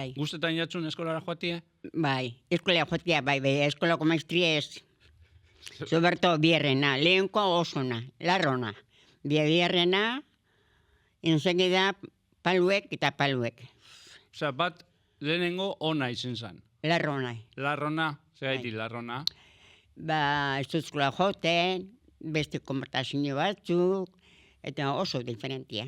Bai. Guztetan jatzun eskolara joatie? Bai, eskola joatia, bai, eskolako maestria ez. Soberto bierrena, lehenko osona, larrona. Bierrena, enseguida paluek eta paluek. Osea, bat lehenengo ona izen zan. Larrona. Larrona, zegaiti larrona. Ba, ez duzkola joten, beste konvertazio batzuk, eta oso diferentia.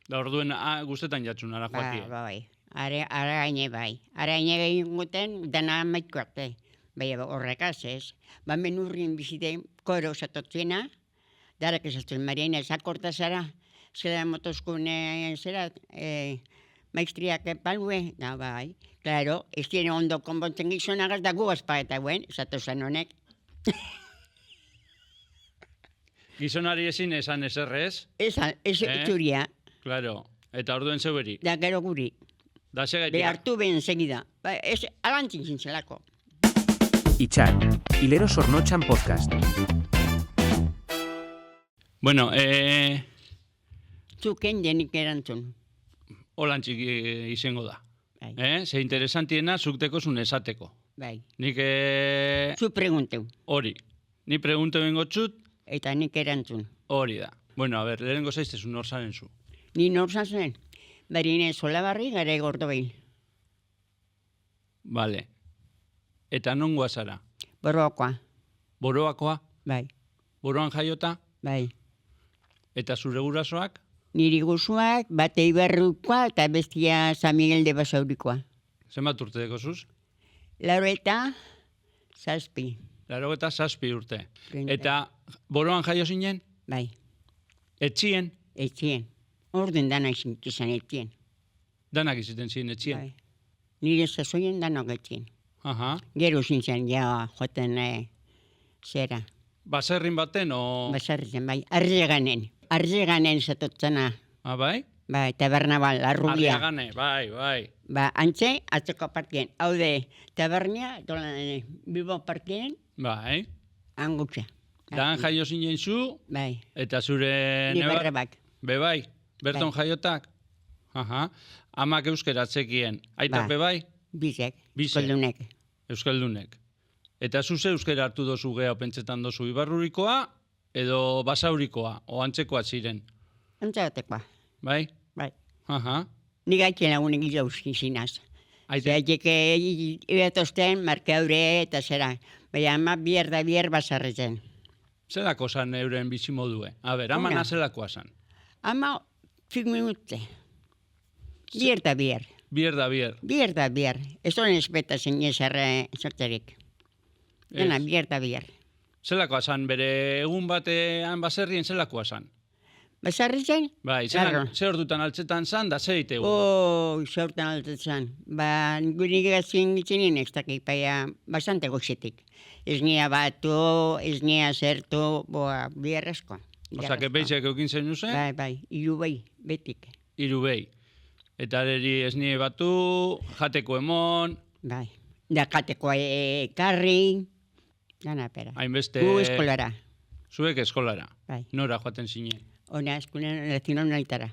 Da orduen guztetan jatzun ara joatie. Bai. Ara gaine bai. Ara gaine egin guten, dana maiko arte. Bai, horrekaz ez. Ba, menurrin bizite koro zatotziena, darak esatzen marina, esakorta zara, zera motoskune, zera, maiztriak palue, da bai. Claro, ez tiene ondo konbontzen gizonagaz da gugaz paeta guen, esatozan honek. Gizonari ezin esan eserrez? Ez txuria. Claro, eta orduen zeuberi. Da gero guri. Da segaitik. Behartu ben segida. Ba, ez alantzin zintzelako. Itxar, Hilero Zornotxan podcast. Bueno, Zuken denik erantzun. holantzik izango da. Bai. Ze interesantiena zukteko zun esateko. Bai. Nik Zu pregunteu. hori. Ni pregunto bengo txut, Eta nik erantzun. hori da. Bueno, a ver, lehenengo zaiztezun nor zaren zu. Ni nortzan zen. Berine Solabarri gara gordo behin. Vale. Eta nongoa zara? Boroakoa. Boroakoa? Bai. Boroan jaiota? Bai. Eta zure gurasoak? Niri guzuak, bate Ibarrukoa eta bestia San Miguel de Basaurikoa. Zenbat urte deko zuz? Laureta, zazpi. 87 urte. Treinta. Eta boroan jaio zinen? Bai. Etxien? Etxien. Orden dana izan etxien. Danak iziten ziren etxien? Bai. Nire sasoien danok etxien. Aha. Gero zintzen, ja, joten zera. Baserrin baten o... Basarritzen, bai. Arreganen zatotzena. Bai? Bai, tabernabal, arrubia. Arriagane, bai. Ba, antxe, atzeko partien. Haude, tabernia, Bilbo partien, Bai. angutxa. Dan jaio zinen zu, Bai, eta zure... ni berrebak. Bebai, berton Bai. jaiotak? Aha. Amak euskera atzekien. Aitak Ba. bebai? Bizek, Bizek. koldunek. Euskaldunek. Eta zuze euskera hartu dozu geha pentsetan dozu Ibarrurikoa edo Basaurikoa, o antzekoa ziren. Antzatekoa, Bai? bai. Aha. Ni gaitzen lagunek izauzkin zinaz. Aite, Zaiteke, ibetosten, markeaure eta zera. Baina ama bier basarretzen. zelako zan euren bizimodue? A ber, ama Ona. nazelakoa zan. Ama, 5 minute. Bier da bier. Bier da bier. Bier da bier. Ez honen espeta zen esarre sorterik. Dena, Ez. bier da bier. Zelakoa zan, bere egun batean baserrien zelakoa zan. Basarretzen? Bai, Claro. ze ordutan altzetan zan, da ze egitegu. Xortan altetzen. Ba, guri gazien gitzenen ez dakik, baina bastante goxetik. Ez nia batu, ez nia zertu, boa, bierrezko. Osa, que beizek eukin zen nuze, Bai, hiru bai, betik. hiru behi. Eta eri esnie batu, jateko emon, Bai. Da kateko ekarri, dana pera. hainbeste... Gu eskolara. Zuek eskolara. Bai. Nora joaten zinen. Ona eskulen latino naitara.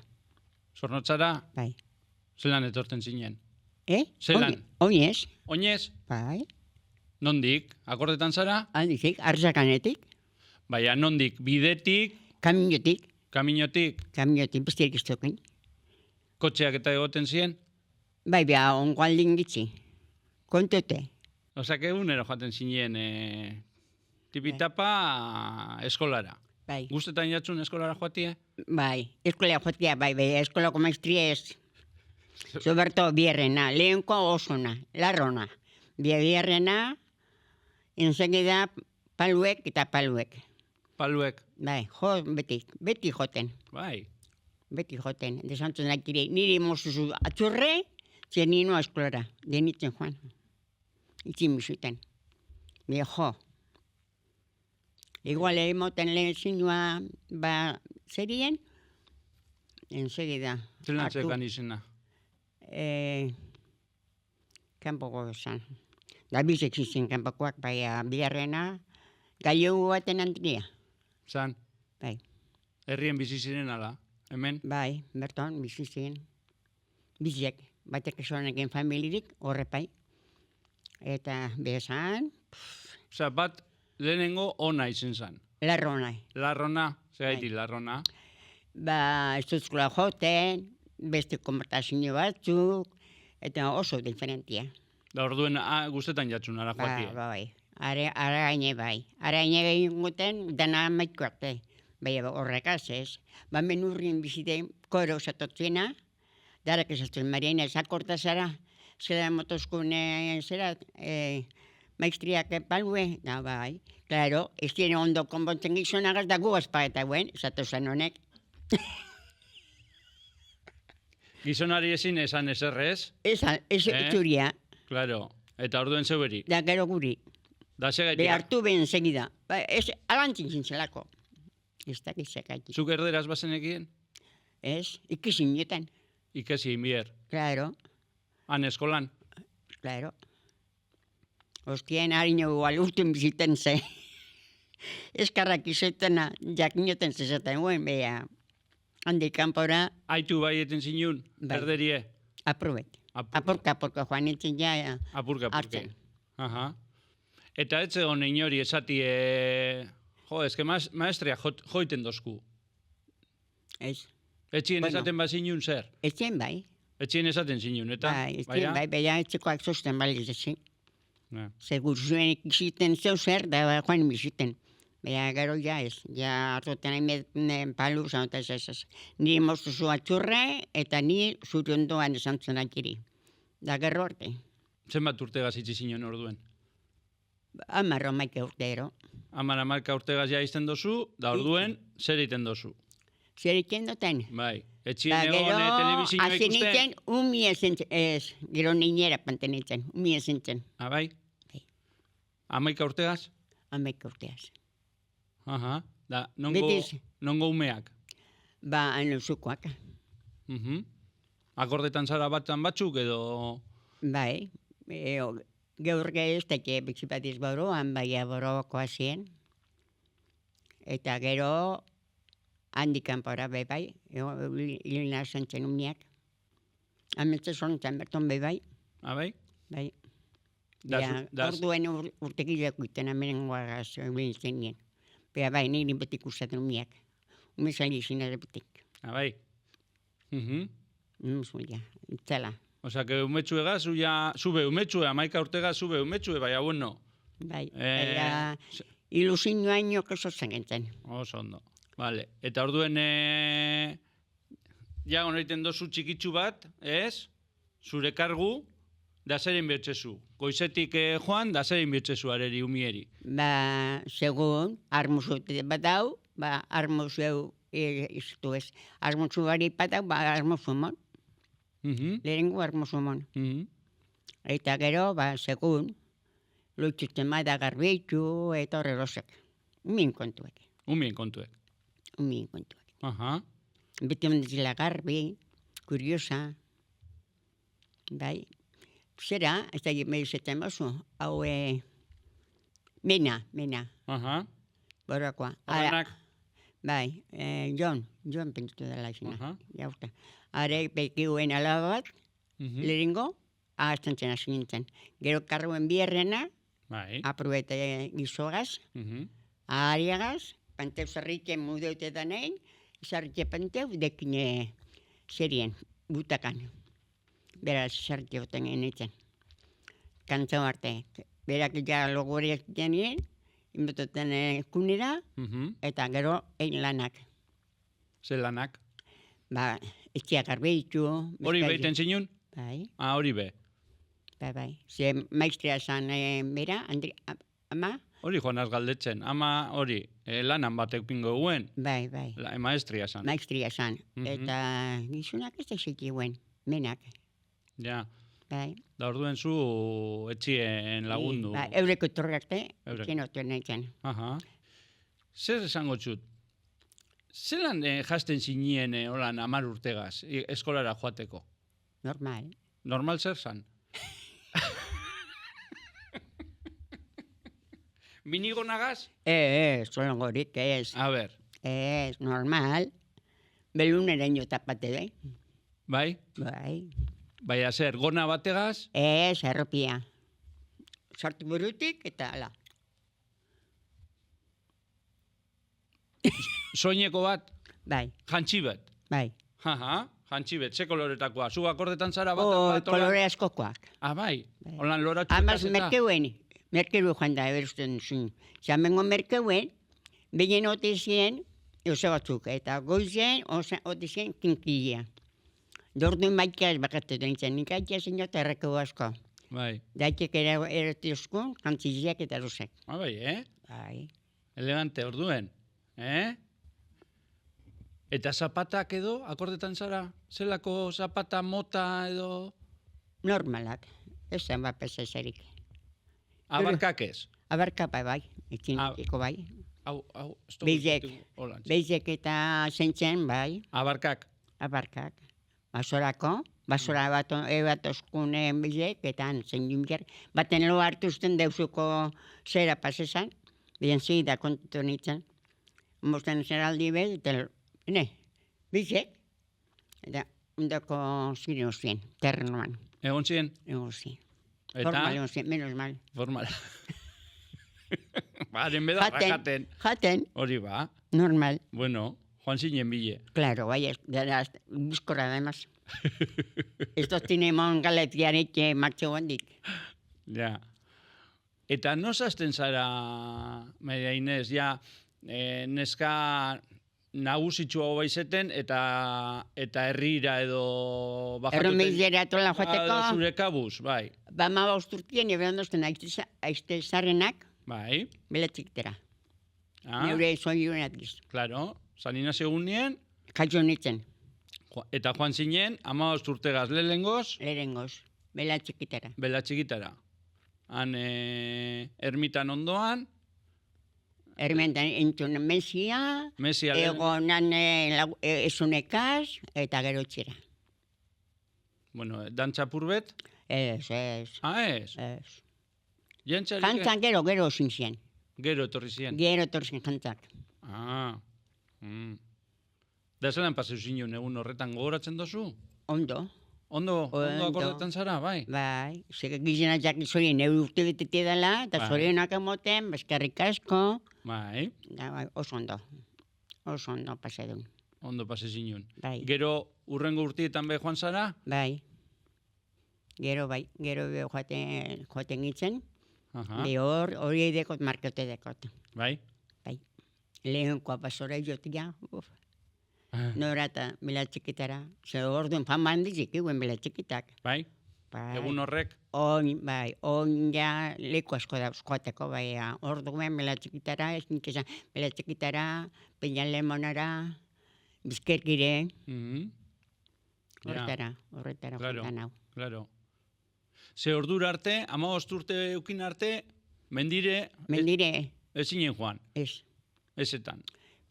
Zornotzara, Bai. zelan etorten zinen. Zelan? Oinez. Oinez, Bai. nondik, akordetan zara, Aldizik, arzakanetik, baina nondik, bidetik, kamiotik, kaminotik, bestirik ez duken. kotxeak eta egoten ziren. Bai, beha, ongo aldin gitzi. Kontute. Osa, que egunero joaten zinen tipitapa eskolara. Bai. Guztetan jatzun eskolara joatie? Bai, eskola joatia, bai, eskolako maestria ez. Soberto bierrena, lehenko osona, larrona. Bierrena, enseguida paluek eta paluek. Paluek, Bai, beti joten. bai. Beti joten. Desantzen dakire, niri mozuzu atzurre, zer nino eskolara, denitzen joan. Itzin bizuten. Jo. Igual emoten lehen zinua, ba, zerien, enseguida. Zelan hartu. zekan izena. Kanpoko zan. Da bizek zizen kanpokoak, baina biharrena, gaio baten antria. Zan, Bai, herrien bizi ziren ala, hemen. bai, berton, bizi ziren. Bizek. batek esonekin familirik, horrepai. Eta bezan, Osea, bat lehenengo ona izen zan. larrona. Larrona, zegaitik larrona. Ba, ez duzkola joten, beste komportazio batzuk, eta oso diferentia. Da orduen guztetan jatzun ara joatia. Bai. Ara gaine bai. Ara gaine egin guten, dana maiko arte. Bai, horrekaz ez. Ba, menurrin bizite, koro zatotzena, darak esaztuen marina, esakorta zara, zera motoskune, zera, maiztriak palue, da bai. Claro, ez tiene ondo konbontzen gizonagaz, da gu azpageta guen, zatozan honek. Gizonari ezin esan eserrez, Ez txuria, claro. Eta orduen zeuberi. da gero guri. Da segaitik. Behartu ben segida. Ba, ez, alantzin zintzelako. Ez dakit zekaitik. Zuk erderaz bazenekien? Ez, ikizin joten. Ikesi inbier. Claro, Han eskolan. claro. Hostien harino alurtun biziten ze. Eskarrak izetena, jakinoten zezaten guen, beha. Handik kanpora, Aitu bai eten zinun, Bai. erderie. aprobet. Apurka, joan nintzen ja, Apurka. hartzen. Aha. Eta ez egon inori esati, eske maestria joiten dozku. Ez. Etxien Bueno. esaten bazinun zer? Etzien bai. Etxien esaten zinun, eta? Bai, etzien bai, beha etxekoak zosten baliz ezin. Ja. Segur zuen ikiziten zeu zer, da joan biziten. Baina gero ja ez, ja hartoten hain palu, zanota ez. Ni moztu zu atxurre, eta ni zure ondoan esan zen akiri. Da gero arte. Zenbat urtegaz itzi zinun orduen? Amarro maike urtero. Amarka urtegaz ja izten dozu, da orduen, zer egiten dozu. Zer iken duten? Bai. Etxien Da egon gero, telebizioa hasi ikusten? nintzen, umie zentzen, ez, gero ninera pantenitzen, umie zentzen, Bai? Bai. 11 urtegaz? amaike urteaz. Aha. Da, Betiz. nongo umeak? Ba, anuzukoak, Akordetan zara batan batzuk edo... bai, gaur ez teke bitzipatiz boroan, bai boroko hasien. Eta gero, handik kanpora bai, hilina zentzen umiak. Ametze zontzen berton bai, Bai? bai. Da, Ja, orduen urtekileko iten amenengoagaz biltzen nien. Bea bai, niri betik usaten umiak. Umezan izin ere betik. Bai? Zuia, itzela. Osea, que umetxue gaz, zube umetxue, 11 urtegaz zube umetxue, baina bueno. Bai, Eh, ilusioaino oso zen gentzen. Oso ondo. Vale. Eta orduen, ja honeiten dozu txikitsu bat, ez? Zure kargu, da zeren behotzezu. Goizetik joan, da zeren behotzezu areri umieri. Ba, segun, armuzu bat dau, ba, armuzu iztu ez. Armuzu bari patau, ba, armuzu mon. Lehenengo armuzu mon. Eta gero, ba, segun, loitzuten da garbitu, eta horrelosek. Umien kontuek. Umien kontuek. Umien kontuek. Aha. Beti ondizila garbi, kuriosa. Bai. Zera, ez da medizetan bazu, hau, mena, Aha. borokoa. Horrenak. Bai, John pentsatu dela izena. Aha. Jauta. Are, bekiguen alaba bat, lehenengo, ahazten hasi nintzen. Gero karruen bierrena, Bai. aprobete gizogaz, ahariagaz, panteu zarrike mudeute danein, zarrike panteu dekine zerien, butakan. Beraz, zarrike boten genitzen. Kantzau arte. Berak ja logoriak genien, inbetoten kunera, eta gero egin lanak. Ze lanak. Ba, etxeak arbeitu. Hori behiten zinun? Bai, Hori be. bai. Ze maistria zan bera, ama? Hori joanaz galdetzen. Ama hori, lanan batek pingo guen. Bai. Maestria zan. Maistria zan. Eta gizunak ez da zikiguen, menak. Ja. Bai. Da orduen zu etxien lagundu. Ba, eureko torrakte, Eurek. etxien otuen nahitzen. Aha. Zer esango txut? Zelan jasten zinien holan 10 urtegaz, eskolara joateko? Normal. Normal zer zan? Minigonagaz? Zolongorik, ez. A ber, Ez, normal. Beluneraino tapate, bai? bai. Baina zer, gona bategaz, Ez, erropia. Sartu burutik eta ala. soineko bat, Bai, jantzi bat. bai. Jantzi bat, ze koloretakoa. Zu akordetan zara bat, Kolore askokoak. bai, Bai. holan loratxu Amaz merkeuen joan da, eberusten zuen. Zamengo merkeuen, behien otezien, oso batzuk, eta goizen, otezien kinkilea. Dorduen maikaz bakatzen nintzen, nik aitea zen jota errekeu asko. Bai, Daitek eratiozko, kantziziak eta rusek. bai, Bai. Elegante, orduen, Eta zapatak edo, akordetan zara? Zelako zapata, mota edo... Normalak, ez zen bat pesezerik. Abarkak ez? Abarka bai, etxinetiko bai. Hau, Beizek. Holan. Beizek eta zentzen bai, Abarkak. abarkak. Basorako, basora bat oskunen bizek, eta zen jimker. Baten lo hartu zuten deusuko zera pasesan, bien zi da kontu nintzen. Mosten zeraldi bez, eta bizek, eta ondoko ziren zien, terrenoan, Egon ziren? egon zien. Eta? Formal egon zien, menos mal. Formal. Haren bedarra jaten. Jaten, Hori ba. normal. Bueno, joan zinen bile. Claro, vaya, bizkorra además. Estos tenemos galetianek martxo handik. Ja. Eta nozazten zara, Maria Inez, ja, neska nagusitxua baizeten eta herrira edo Erromizera tola joateko, zure kabuz, bai. ba ma bausturtien, ebe ondozten aizte zarrenak, Bai, beletziktera. ah, Neure soilunak giz. claro, San Inazio egunien, Kaitzo nintzen, eta joan zinen, 15 urtegaz lehengoz, lehengoz, belatzikitera. bela txikitara. Han ermitan ondoan, Ermentan entzun mesia, Mesia egonan esunekaz, eta gero txera. bueno, dantzapur bet, Ez. ez, jantzarik, Jantzak gero zintzien. gero etorri ziren. Gero torzen jantzak. Ah, Da zelan paseu zinen egun horretan gogoratzen dozu? Ondo. Ondo Ondo. akordetan zara, bai? Bai, zeke gizenak jakit zorien urte betete dela, eta Bai. zorionak emoten, eskerrik asko, Bai, da, bai, oso ondo pasedun. ondo pase zinen. Bai, Gero urrengo urtietan be joan zara? bai. Gero be joaten gitzen, Aha, be hori dekot markote dekot. bai? Lehenkoa pasora jotia, nora eta bela txikitara. Ze orduan faman dizik, eguen bela txikitak. Bai? Bai. Egun horrek? On ja leku asko da joateko, bai, orduan bela txikitara, ez nik esan, bela txikitara, peña lemonara, bizkergire, Mhm, horretara Claro. jotan hau. claro. Ze ordura arte, 15 urte eukin arte, mendire, Mendire, ez zinen joan, ez. ezetan.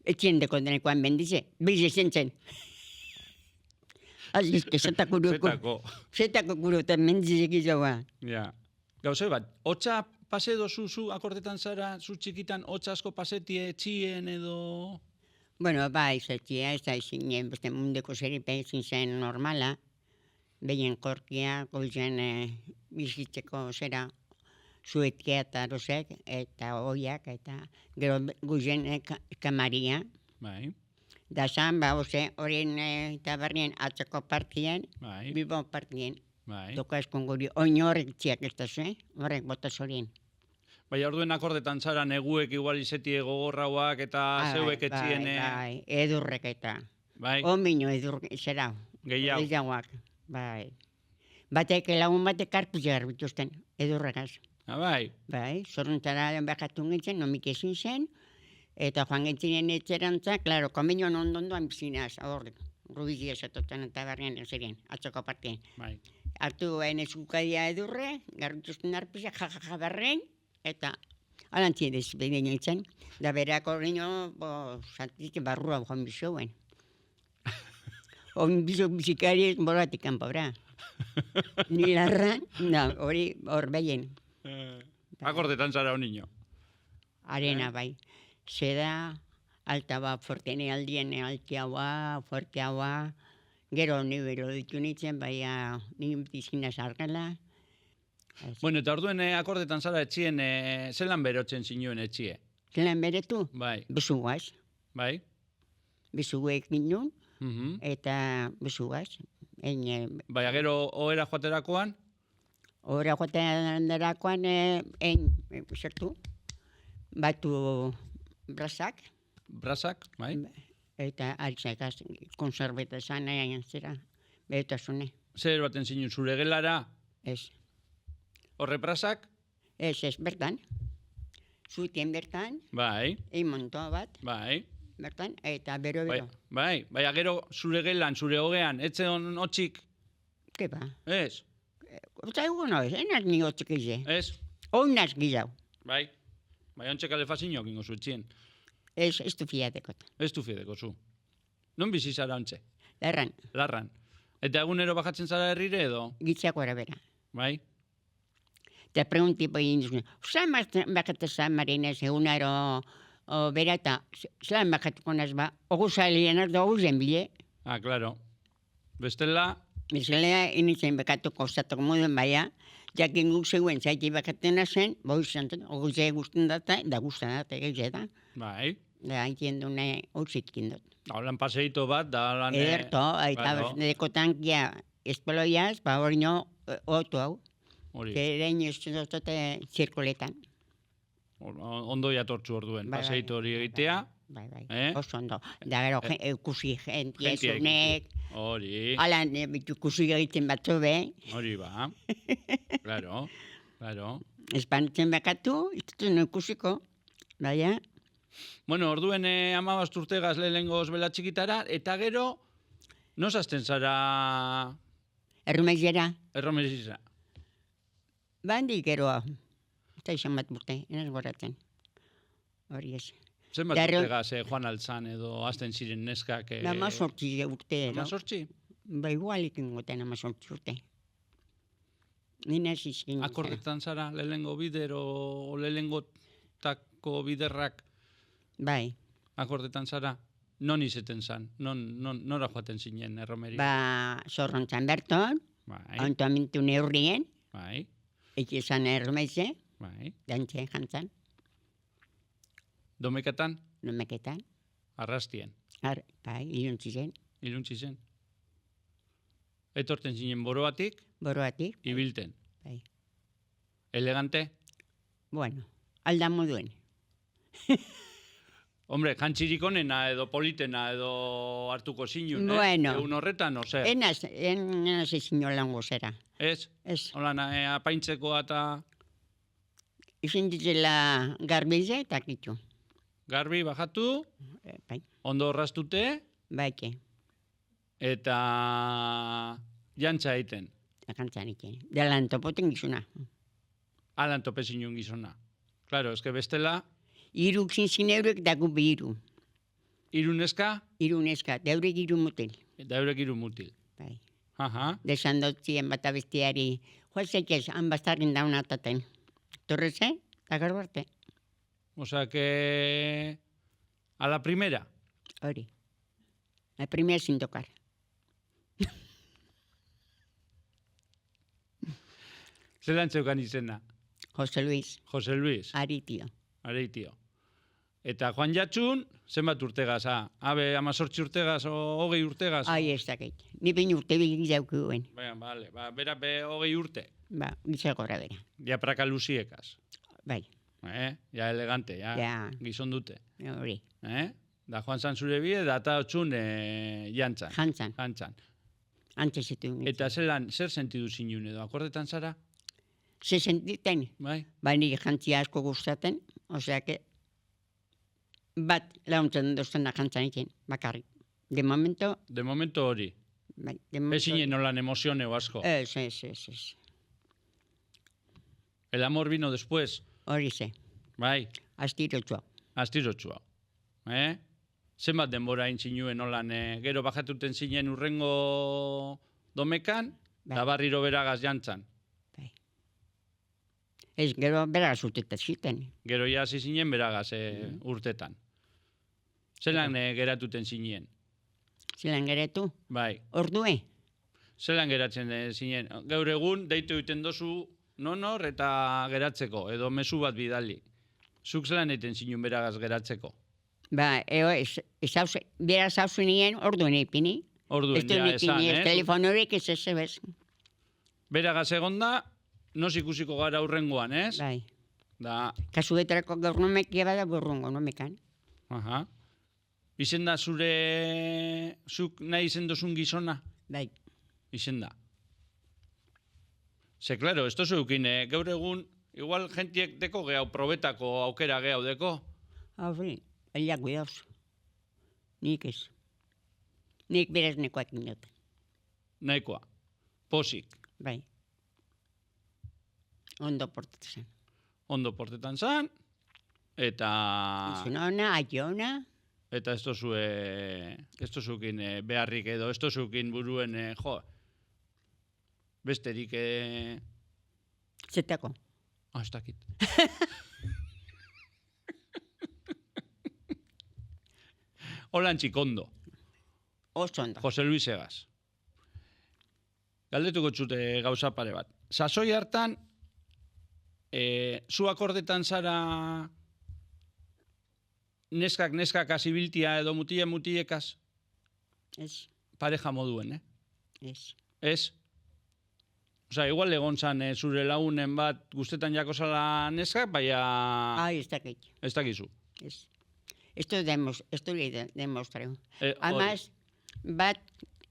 Etxien deko denekoan mendize, bize zentzen. Azizke, zetako kuru eta mendizek izagoa. Ja. Gauze bat, hotza pase dozu zu akordetan zara, zu txikitan hotza asko pasetie etxien edo... Bueno, bai, zetia, ez da izinen, beste mundeko zeripe ezin zen normala, behien korkia, goizen bizitzeko zera, zuetia eta rosek, eta oiak, eta gero goizen kamaria. Bai, Da zan, ba, horien taberrien atzeko partien, bai, bilbo partien, bai. toka eskonguri, oin horrek txiak ez da ze, horrek bota zorien. Bai, orduen akordetan zara neguek igual izetie gogorrauak eta zeuek etxien... Bai, edurrek eta. Bai, Omino edurrek, zera. Gehiago. Gehiagoak, bai. Batek lagun batek hartu jar bituzten, edurregaz. bai, Bai, zorrontara behatu nintzen, nomik ezin zen, eta joan gintzinen etxerantza, klaro, komenion ondondoan bizinaz, horrek, rubizia esatotzen eta barrian zerien, atzoko partien. bai. Hartu enezukadia edurre, garrituzten arpizak, jajaja berrein, eta alantzi edez behinen nintzen. Da berak horreino, zantik barrua joan bizoen. On bizikari boratik kanpora. Ni larran, hori hor behien. Akordetan zara honino. Arena bai. Zeda, alta ba, fortene aldien, altiaua, forteaua, Gero nibero ditu nintzen, baina nik dizkina sargela. Bueno, eta orduen akordetan zara etxien, zelan berotzen zinuen etxie? Zelan beretu, Bai, besuguaz. bai. Besuguek ginen, Mhm. eta besuguaz. Baina gero ohera joaterakoan, Hora joaten darakoan, zertu, batu brazak, brazak, bai. eta altzakaz, konserbeta esan zera, behetasune. Zer baten zinuen zure gelara, Ez, horre brazak, ez, bertan. Zutien bertan, bai, montoa bat, bai. bertan, eta bero. Bai, baina gero zure gelan, zure hogean, etzeon hotxik, Kepa. ez, Eta egun noiz, enaz ni hotzik ize. ez, Oinaz gizau. bai. Bai, ontxe kalefazinok ingo zuetxien. Ez du fiatekot. Ez du fideko zu. Non bizi zara ontxe? Erran, Larran. Eta egunero bajatzen zara herrire edo? gitzako arabera. Bai? Te pregunti po egin duzun, zelan bakatu zan marinez egunaro bera eta zelan bakatuko naz ba, ogu zalien ez dugu zen bile. Ah, claro. Bestela, Bizalea initzen bakatuko zatuko moduen baia, jakin guk zegoen zaiti bakatena zen, boi zantzen, ogu ze guztien data, da guztan data egize da. bai. Da haintien dune hautsikin dut. Holan paseito bat, da holan... Ederto, eta claro. deko tankia espeloiaz, ba hori no, otu hau. Hori, Kerein ez dute zirkuletan. ondo jatortzu orduen, Bai, bai, paseito hori bai, egitea. Bai, bai, Eh? oso ondo. Da gero, ikusi jentia Jentia zunek, Hori, alan ikusi egiten batzu be, hori ba. Claro, claro. espanitzen bakatu, itutun ikusiko, baina, Bueno, orduen 15 urtegaz lehengoz bela txikitara, eta gero, nosazten zara errumezera, erromezizra? bandi geroa, eta izan bat urte, enaz goratzen. Hori ez. Zenbat Darro- urtegaz Juan Altzan edo azten ziren neskak... Nama sortzi urte, no? Amazortzi? Ba, igual ikingoten ama sortzi urte. Nina zizkin. Akordetan zara, lehengo bider o lehengotako biderrak Bai, akordetan zara? Non izeten zan? Nora joaten zinen erromeri? ba, zorrontzan berton, Bai, antamentu neurrien, bai, ikizan errumeze, bai. dantxe jantzan, Domekatan, nomeketan, arrastien, bai, iluntzi zen, iluntzi zen. Etorten zinen boroatik, boroatik, ibilten. bai. Elegante? Bueno, alda moduen. Hombre, jantzirik onena edo politena edo hartuko zinun, Bueno. Egun horretan, ose? Enaz ezin lan gozera. Ez? Ez, Holan, apaintzekoa eta izin ditzela garbize eta kitxu. garbi bajatu, Bai, ondo horraztute, baike, eta jantza egiten. akantzan iken. Delan topoten gizuna. Alan tope zinun gizona. Claro, eske bestela, Iruk zinzin eurek dagu bi iru. iruneska, Iru neska, deurek iru mutil. eta eurek iru mutil. Bai. Aha, Desan dotzien bat abestiari, joazek ez, han bastarrin dauna ataten. Torreze, eta garbarte. osea que a la primera. Hori. La primera sin tocar. Zelan zeukan izena? Jose Luis, Jose Luis, ari tio. areitio. Eta Juan Jatxun, zenbat urtegaz, Abe 18 urtegaz o 20 urtegaz? Ai, ez dakit. Ni bain urte bigin jaukuen. Baina, bale, bera be 20 urte. Ba, gizal gora bera. Ja praka luziekaz. Bai, Ja elegante, ja, Ja. gizon dute. hori. Da Juan San zure bide, da eta otxun jantzan. Jantzan, Jantzan. antes etu. Eta zelan, zer sentidu zinun edo, akordetan zara? Se sentiten, Bai? baina jantzia asko gustaten, osea que bat launtzen dozten jantzan iken, bakarrik. De momento, De momento hori. bai, de momento. Ezinen nolan emozioneo asko. Ez. El amor vino después. Hori ze, Bai, astirotxoa. astirotxua. Zenbat denbora hain zinuen nolan, gero bajatuten zinen urrengo domekan, Bai. da barriro beragaz jantzan. Bai. Ez, gero bera zutetat ziten. Gero ja hasi zinen beragaz urtetan. Zelan geratuten zinen? Zelan geratu. Bai. Ordue. Zelan geratzen zinen. Gaur egun deitu egiten dozu nonor eta geratzeko, edo mezu bat bidali. Zuk zelan egiten zinun beragaz geratzeko. Ba, bera zauzu nien orduen ipini. Orduen, Ez du ja, esan, ez telefonorik ez bez. Beragaz egonda, nos ikusiko gara urrengoan, ez? Bai. Da, Kasuetarako gaur nomekia bada burrungo nomekan. aha. Izen da zure, zuk nahi izen dozun gizona? Bai. Izen da. Ze, claro, esto zeukin, gaur egun, igual jentiek deko gehau, probetako aukera gehau deko. Hauzi, elia guidauz. Nik ez. Nik berez nekoak inote. Nahikoa. Posik. Bai. Ondo portatzen. Ondo portetan zan, eta... Izunona, aiona. Eta ez tozukin beharrik edo, ez tozukin buruen, jo, besterik... Zetako. Ez dakit. Holan txikondo, Oso ondo. Jose Luis Egas. Galdetuko txute gauza pare bat. Sasoi hartan, zu akordetan zara neskak asibiltia edo mutilekaz Ez, pareja moduen, ez. Ez? Osa, igual egon zan zure lagunen bat guztetan jako zala neskak, baina Ai, ez dakit. ez dakizu. Ez. Esto le demostreu. Hori. Además, bat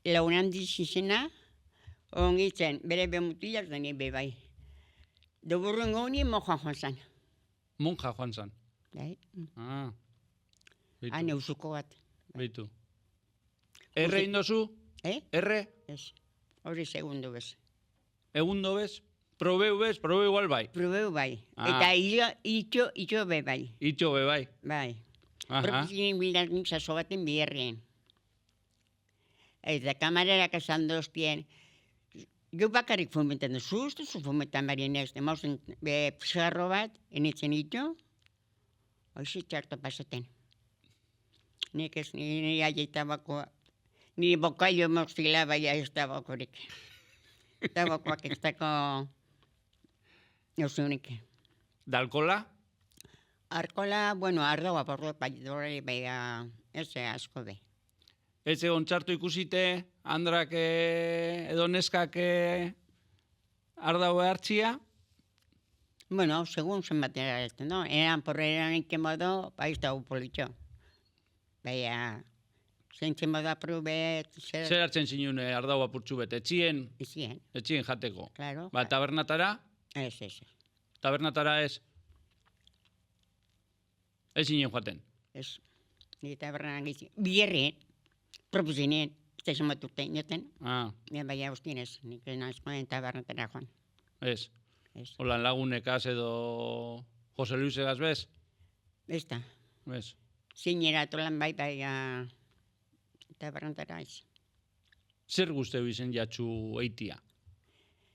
launan dizizena, ongitzen, bere bemutilak da nire bai. Doburren goni mojan joan zan. Monja joan zan. Bai? Ah. Bitu, Han eusuko bat. bitu. Erre indozu? Erre? Ez. Hori segundo bez. Egundo bez? Probeu bez? Probeu igual bai. Probeu bai. Ah. Eta itxo be bai. Itxo be bai. Bai. Aha. Propizinen bilan saso baten biherrien. Eta kamarerak esan doztien, jo bakarrik fumetan duzu, ez duzu fumetan barien ez, demauzen pizarro bat, enitzen itxo, hoxe txarto pasaten. Nik ez nire aia tabakoa, nire bokailo mozila baina ez tabakorik. Tabakoak ez dako nozunik. Da alkola? Arkola, bueno, ardoa porro paidore baina ez asko be. Ez egon txartu ikusite, andrak edo neskak ardau hartzia? Bueno, segun zenbatera ez, no? Eran porreran en que modo, país da politxo. Baina, zeintzen moda probet, Zer hartzen zinun ardau apurtxu bete? Etxien izien, jateko. claro. Ba, tabernatara? Ez. Tabernatara ez? Ez zinen joaten. Ez. Ni tabernan gizi. Bierrien, propuzinen, ez da matuten joten. Ah, Baina ustien ez, nik nazkoen tabernatera joan. ez. Ez. Holan lagunekaz edo Jose Luis Egas bez? Ez da. Bez. Zinera tolan baina tabernatera ez. Zer guzteu izen jatxu eitia?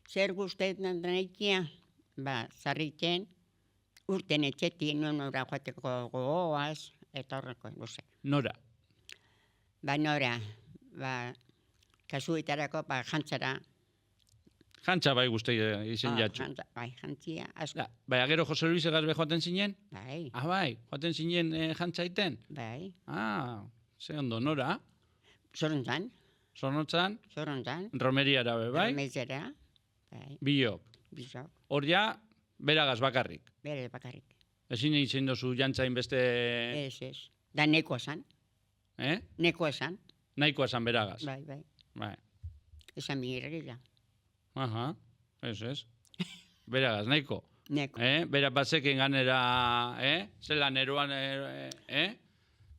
Zer guztetan danaikia? Ba, zarritzen, urten etxetin nonora joateko gogoaz, eta horreko, guzek. Nora? Ba, nora, ba, kasuetarako, ba, jantzara. Jantza bai guzti izen jatxu. Bai, jantzia, asko. Baina gero Jose Luis Egas be joaten zinen? Bai, Ah, bai, joaten zinen jantza iten? bai. Ah, ze ondo, nora? Zorontzan, Zornotzan, romeriara be, bai? Mezera, bai, Biok. bizok, Hor ja, beragaz bakarrik. bere bakarrik. Ezin egin dozu jantzain beste... Ez. Da neko esan, neko esan, Nahikoa esan beragaz. bai, bai. Bai. Esan bihirrila, Aha, ez. Beragaz, nahiko. neko. Bera batzeken ganera, zelan eroan,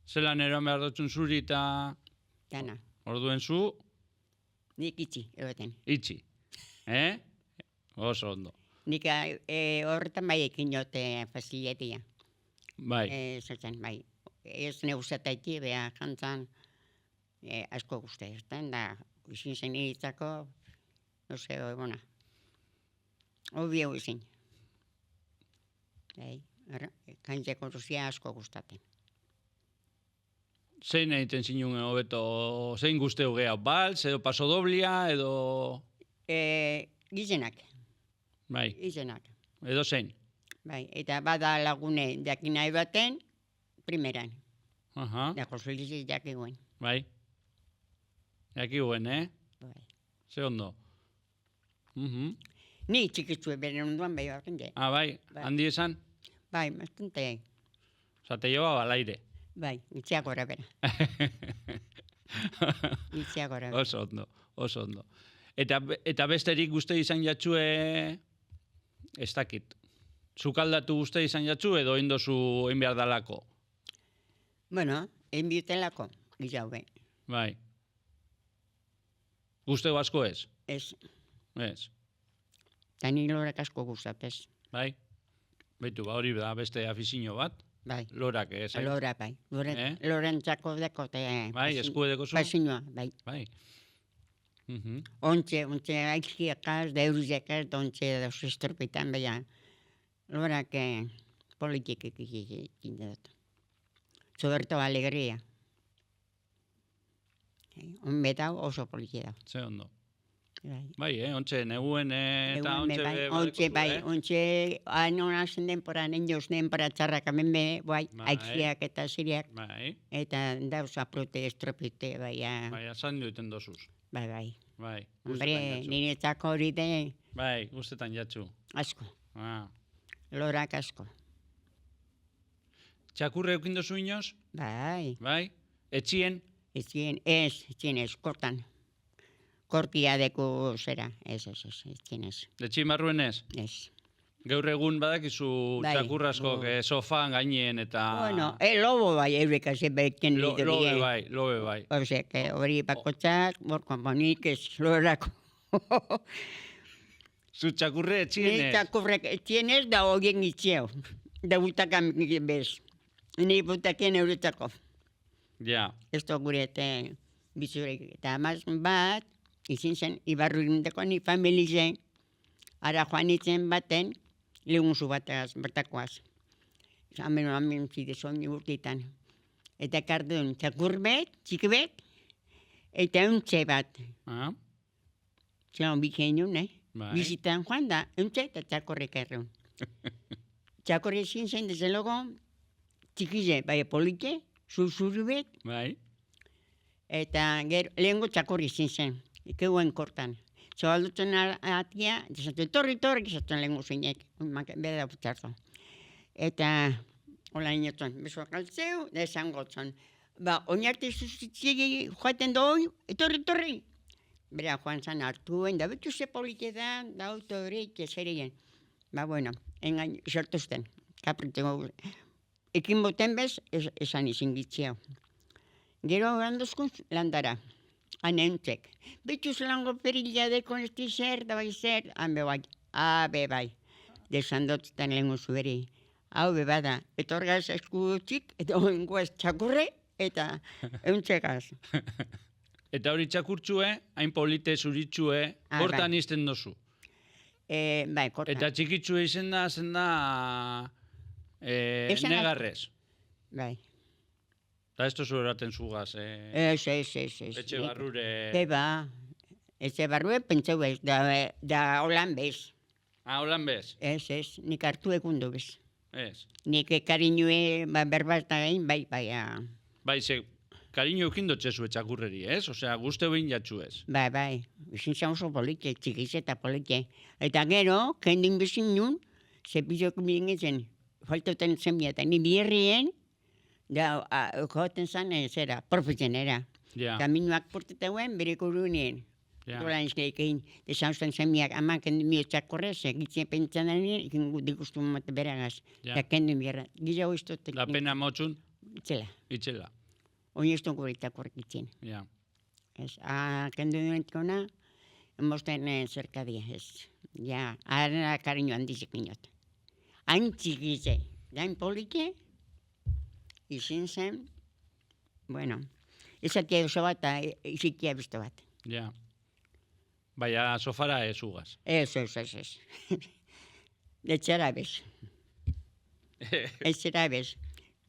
zelan eroan behar dutzun zuri eta Dana, orduen zu, nik itxi, egoten. itxi. Oso ondo. Nik horretan bai ekin jote faziletia. Bai, Zaten, bai. Ez neuzataiti, beha jantzan asko guzti ezten, da, izin zen iritzako, no se, bona. Obio izin. Bai, kantzeko duzia asko gustaten. zein egiten zinun hobeto, zein guzteu geha, bals, edo pasodoblia, edo... Gizenak, Bai, gizenak. edo zein. Bai, eta bada lagune jakin nahi baten, primeran. Aha, Da Joseliz jakiguen. bai. Jakiguen, Bai. Ze ondo. Ni txikitzue beren onduan bai bakende. Bai, Bai. handi esan, Bai, bastante. oza, te llevaba al aire. Bai, itxea gora bera. Itxea gora bera. Oso ondo, oso ondo. Eta besterik guzti izan jatxue, ez dakit. Zukaldatu guzti izan jatxu edo indozu egin behar dalako. Bueno, enbiotelako, gizaube. Bai. Guzteu asko ez? Ez, Ez. eta ni lorak asko guztapez. Bai. Beitu, hori da beste afizio bat. Bai, Lorak ez. lora bai. Lorentzako deko te... Bai, eskuedeko zu? Pasinua, bai. Bai. Ontxe aizkiakaz, deuruzekaz, ontxe dauz estropitan, baina lorak politik ikin dut. Soberto alegria. Onbetau oso politia da. Ze ondo. Bai. Bai, ontxe, neguen eta ontxe... Ontxe, bai, ontxe, hain hazen denpora, nenioz denpora txarrak hemen be, bai, Bai. aixiak eta ziriak, Bai, eta dauz aprote, estropite, bai, bai, asan duten dozuz. bai, bai. Bai, Hombre, guztetan jatzu. niretzako hori de Bai, guztetan jatzu. asko, Ah. lorak asko. Txakurre eukin dozu inoz? Bai, Bai? Etxien? etxien ez, kortan. Kortia deku zera, ez, etxien ez, Etxien barruen ez? ez. Gaur egun badakizu Bai, txakurraskok sofan gainien eta... Bueno, lobo bai, eureka ze beken Lobe bai, lobe bai. Ose, que hori bakotzak, borkonponik ez lorako. Zu txakurre etxien Ni ez? txakurrek etxien ez da horien itxeo. Da butakan bez. Ni butaken euretzako. Ja, Ez da gure bizurek. Eta amaz bat, izin zen, ibarruindeko ni familizen, ara joan itzen baten, legunzu bataz, bertakoaz. Amen zide soñi urtitan. Eta kardun, txakurbet, txikibet, eta untxe bat. ah, Zeran bikeinun, bai. Bizitan joan da, untxe eta txakorrek erreun. Txakorre ezin zen, desde logo, txikize, bai polite, zuzurubet, Bai, eta gero, lehengo txakorri ezin zen, ikeuen kortan. Zabaldutzen atia, desatu, torri, esatzen lehengo zeinek, beda putzartu. Eta, hola inotzen, besoak altzeu, da esan gotzon. Ba, oinarte zuzitzegi joaten doi, torri. Bera, joan zan hartuen, da betu ze polite da autorik, ezerien. Ba, bueno, engain, sortuzten, kapritzeko. Ekin boten bez, esan izin gitzeo. Gero handozkun landara, anentzek. Betu zelango perilla deko esti zer, da bai zer, be bai. Desan dotzetan lehenko zuberi. Hau be bada, etorgaz eskudutik, eta oingoaz txakurre, eta euntzekaz. Eta hori txakurtxue, hain polite zuritzue, kortan bai. izten dozu. Bai, kortan. Eta txikitsue izen da, Esan negarrez. Bai. Eta ez tozu eraten zugaz, Ez. etxe barrure... Beba, etxe barrue pentsau ez, da holan bez. Holan bez? Ez, nik hartu egundu bez. Ez. Nik kariñue, berbazta gain, bai, Bai, ze, kariño eukin dotxezu etxakurreri, ez? Osea, guzti behin jatxu ez. Bai, izin zan oso polite, txikiz eta polite. Eta gero, kendin bezin nun, zepizok bilingetzen, faltoten zemia, eta ni bierrien, da, joten zan, zera, profesionera. Ja, Kaminuak porteteuen, bere kurunien. ja. Dola izkeekin, desan zuen zemiak, ama kendin biotxakorrez, egitzen pentsan denien, ikin dikustu mate beragaz. Ja. Eta kendin bierra. Giza hoiztotek. La pena motxun, Itzela. itxela. Oin ez dugu itakorrik itzen. Ja. Ez, kendu duentkona, mosten zerkadia, ez. Ja, ara kariño handizik minot. Hain txikize, hain polike, izin zen, bueno, ezatia oso bat, izikia beste bat. Ja. Baina sofara ez ugaz. Ez. Etxera bez. Etxera bez.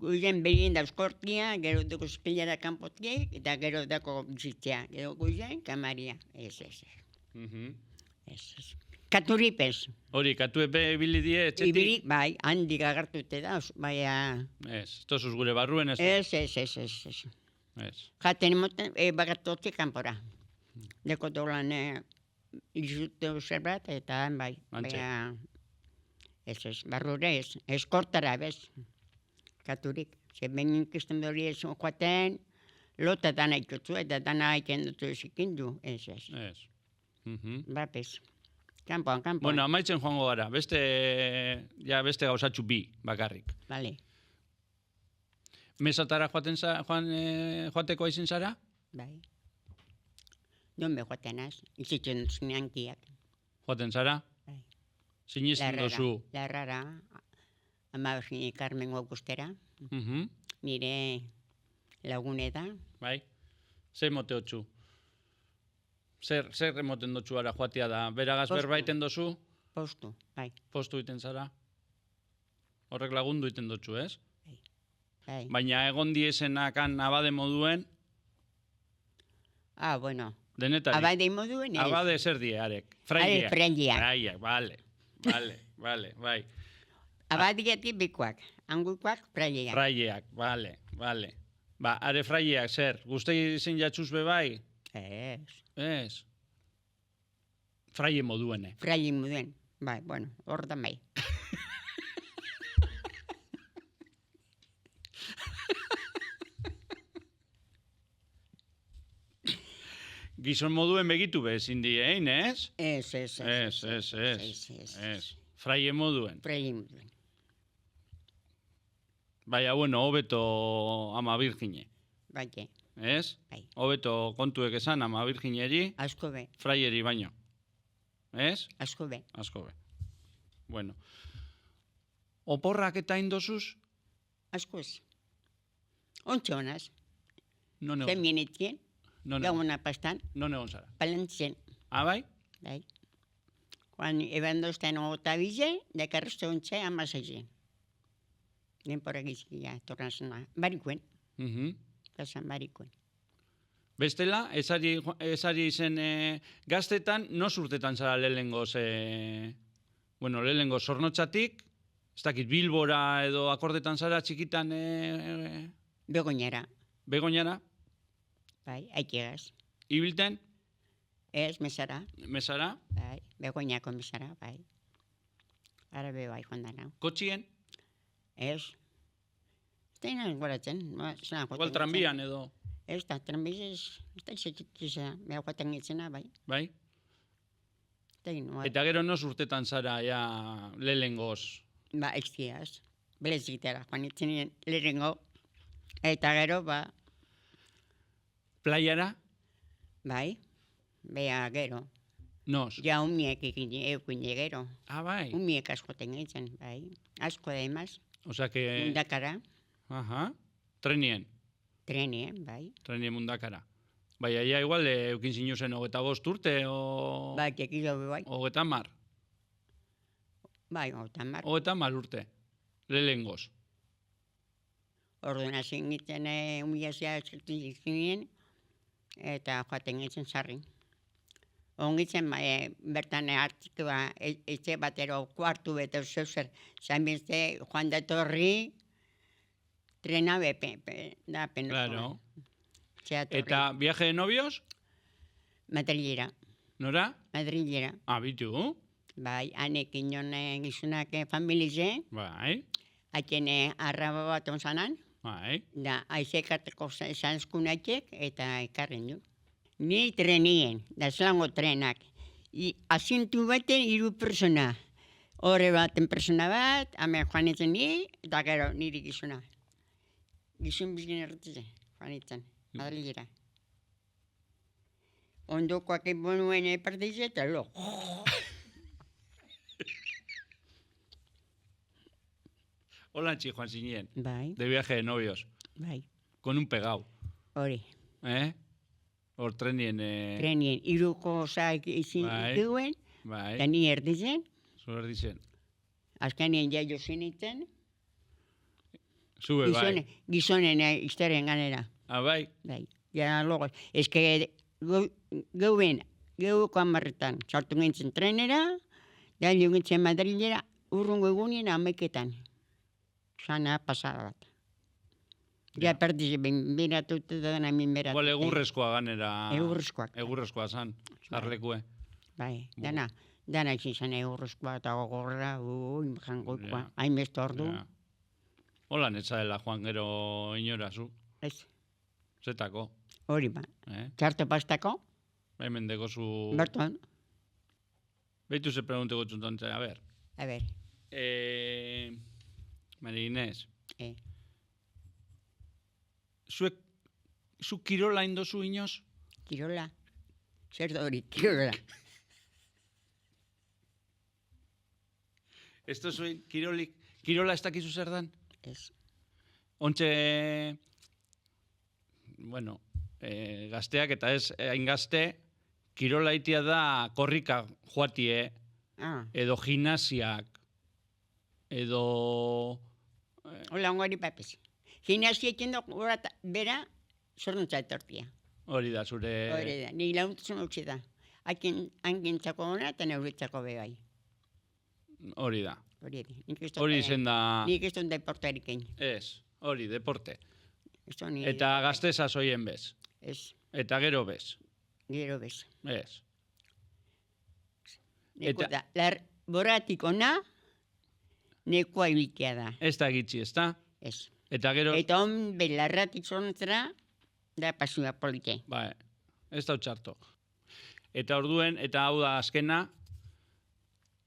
Guien begin dauzkortia, gero dugu espilara kanpotiek, eta gero dako bizitzea. Gero guien, kamaria. Ez. Katuripez. Hori, katuepe ibili die, etxetik? Ibirik, bai, handik agartute da, baina... Ez, tosuz gure barruen ez. Ez. Jaten moten, bagartotik kanpora. Deko dolan izute zerbat, eta bai. Baina... Ez, barrure ez. Eskortara, bez. Katurik. Ze benin kisten dori ez joaten, lota dana ikutzu, eta dana aiken dutu ezikin du. Ez. Bapez. Kampoan. Bueno, amaitzen joango gara. Beste gauzatxu bi, bakarrik. Vale. Mesatara joateko aizin zara? Bai. Non be joaten az, izitzen zineankiak. Joaten zara? Bai. Sinisten dozu. Larrara, ama Virginia Carmen Augustera, nire lagune da. Bai. Zer mote hotzu? Zer emoten dotzu ara joatia da? Beragaz berbaiten dozu? Postu, bai. Postu iten zara? Horrek lagundu iten dotzu, ez? Bai. Baina egon diesenakan abade moduen? Bueno. Denetari? Abade moduen ez. Abade zer die, arek? Fraileak. Fraileak. Vale, bai. Abadiatik bikoak, angukoak fraileak. Fraileak, vale. Ba, are fraileak zer? Guztei zen jatxuz be bai? Ez. Fraile moduene. Fraile moduen. Bai, bueno, hor da bai. Gizon moduen begitu be, zindi, ez? Ez. Fraile moduen. Fraile moduen. Baina, bueno, hobeto ama Virgine. Bai. Ez? Bai. Hobeto kontuek esan ama Virgineri, Asko be. fraileri baino. Ez? Asko be. Bueno. Oporrak eta indozuz? Asko ez. Ontsa honaz. Non egon. Zemienetien. Gauna pastan. Non egon zara. Palantzen. Bai? Bai. Juan ebandozten ogota bize, dekarrezte ontsa amazaizen. Denpora gizkia, tornazena. Barikuen. Pasan barikuen. Bestela, ezari izen gaztetan, no urtetan zara lehengoz, lehengoz Zornotzatik, ez dakit Bilbora edo akordetan zara txikitan... Begoñara. Begoñara? Bai, aikegaz. Ibilten? Ez, mesara. Mesara? Bai, Begoñako mesara, bai. Arabe bai joan dana. Kotxien? Ez. Teinan goratzen. Igual tranbian edo? Ez da, tranbizez, ez da izatxikisa, beha joaten gitzena, bai. Bai? Eta gero no urtetan zara, ja, lehengoz? Ba, extiaz. Belezitara, joan itzen lehengo. Eta gero, ba... Playara? Bai, beha gero. Nos? Ja, umiek eukin gero. Bai? Umiek askoten gitzen, bai. Asko da emaz. Osa que... Mundakara. Trenien? Trenien, bai. Trenien mundakara. Bai, aia igual, eukin zinuzen 25 urte, o... Bai, tekizo bai. 30. Bai, 30. 30 urte. Lehengoz. Orduan hasi gitzen umilazia eskertu zinen, eta joaten gitzen sarri. Ongitzen, bertan hartzikoa, etxe batero kuartu bete zeuzer, zanbizte joan datorri, trena da penuko. Claro. Eta viaje de novios? Madrilera. Nora? Madrilera. Bitu? Bai, hanek inon gizunak familize. Bai. Haken arraba bat onzanan. Bai. Da, aizekarteko zanzkunaitek eta ekarren du. Ni trenien, da zelango trenak. Asintu baten 3 persona. Horre baten persona bat, hame joan etzen ni, eta gero niri gizuna. Gizun bizkin erretize, joan etzen, Madrilera. Ondokoak ebonuen partize eta lo. Holantzi joan zinen. Bai. De viaje de novios. Bai. Con un pegau. Hori. Hor trenien... Trenien, 3 zaik izin duen, eta ni erdizen. Zu erdizen. Azkenien jaio zinitzen. Zue, bai. Gizonen historien ganera. Bai. Bai. Ja, logo. Ez que geuko amarretan sartu gintzen trenera, da gintzen Madrilera, urrungo egunien 11etan. Sana pasada bat. Ja, perdiz, biratu eta dena min beratu. Igual egurrezkoa ganera. Egurrezkoak. Egurrezkoa zan, jarlekue. Bai, dana izin zen egurrezkoa eta gogorra, jangoikoa. Hainbeste ordu. Ja. Hola netzadela joan gero inora zu. Ez, Zetako. hori ba. Txarto pastako, Hemen deko zu... berton. Beitu ze pregunteko txuntontze, a ber. A ber, Mari Inés, eh. zu kirola indozu inoz? Kirola. Zer da hori, kirola. Ez zuen kirola ez dakizu zer dan? Ez. Ontxe, bueno, gazteak eta ez hain gazte, kirola itia da korrika joatie, edo gimnasiak, edo... Hola, hori papes. Gimnasia egiten duk, bera, zornontza etortia. Hori da, zure... Hori da, nik laguntzen utzi da. Hankintzako ona eta neuritzako bebai. Hori da. Hori izen da... Nik ez dut deportarik egin. Ez, hori, deporte. Eta Eta gazte sasoien bez. Ez, Eta gero bez. gero bez. Ez. Neko Eta- da, boratik ona, nekoa ibiltea da. Ez da gitzi, ez da? Ez. Eta gero... Eta on belarratik zorntzera, da pasioa polite. Bai, ez da txarto. Eta orduen, eta hau da azkena,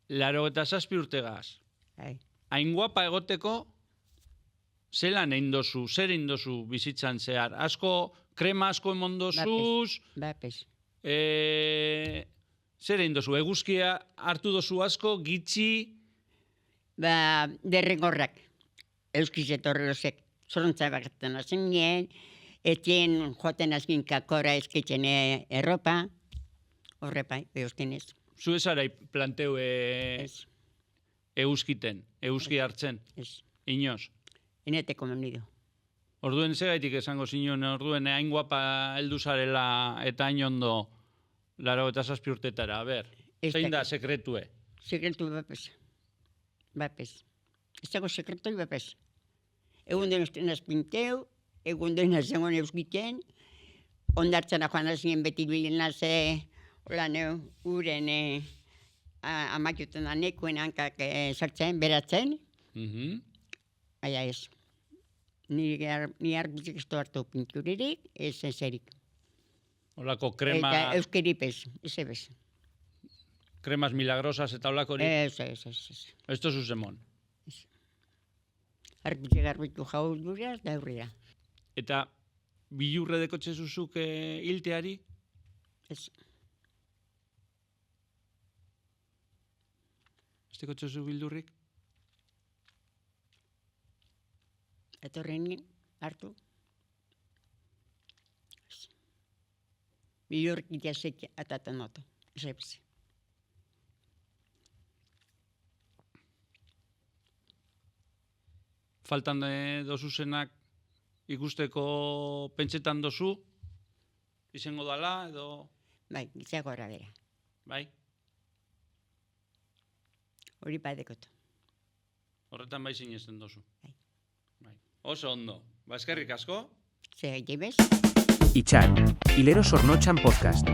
87 urtegaz. Bai. Hain guapa egoteko, zelan egin dozu, zer egin dozu bizitzan zehar? Krema asko emon dozuz, Bapes. zer egin dozu? Eguzkia hartu dozu asko, gitxi, Ba, derrengorrak. Euskiz etorrozek zornontza bakatzen azenien, etien joaten azkin kakora ezkitzen erropa, horrepa, eustenez. zu ezarai planteu Ez, eguzkiten, eguzki hartzen, ez. inoz. Eneteko manido. Orduen segaitik esango zinon, orduen hain guapa heldu zarela eta hain ondo 87 urtetara, a ber, Ez zein da dakit. sekretue? Sekretu bapes. Bapes. Ez dago sekretoi bapes. Egun den ustenaz pinteu, egun den azengon euskiten, ondartzana joan azien beti bilen naze, hola neu, uren amatuten da nekuen hankak sartzen, beratzen, aia ez. Ni argizik ez hartu pinturirik, ez ezerik. Olako krema, Eta euskeripez, ez ebez. kremas milagrosas eta olakori, Ez. ez tozu zemon. Garbitu jau duraz, da aurrera. Eta bilurre dekotxe zuzuk hilteari? Ez. Ez dekotxe zu bildurrik? Etorren hartu. Bilurrik itasek atatan noto. Zepsi. Faltan dozuzenak ikusteko pentsetan dozu? Izango dala edo... Bai, gitzako horra bera. Bai? Hori badekot. Horretan bai sinesten dozu. Bai. Oso ondo. Ba, eskerrik asko. Zer gaitibez? Itxar, Hilero Zornotxan podcast.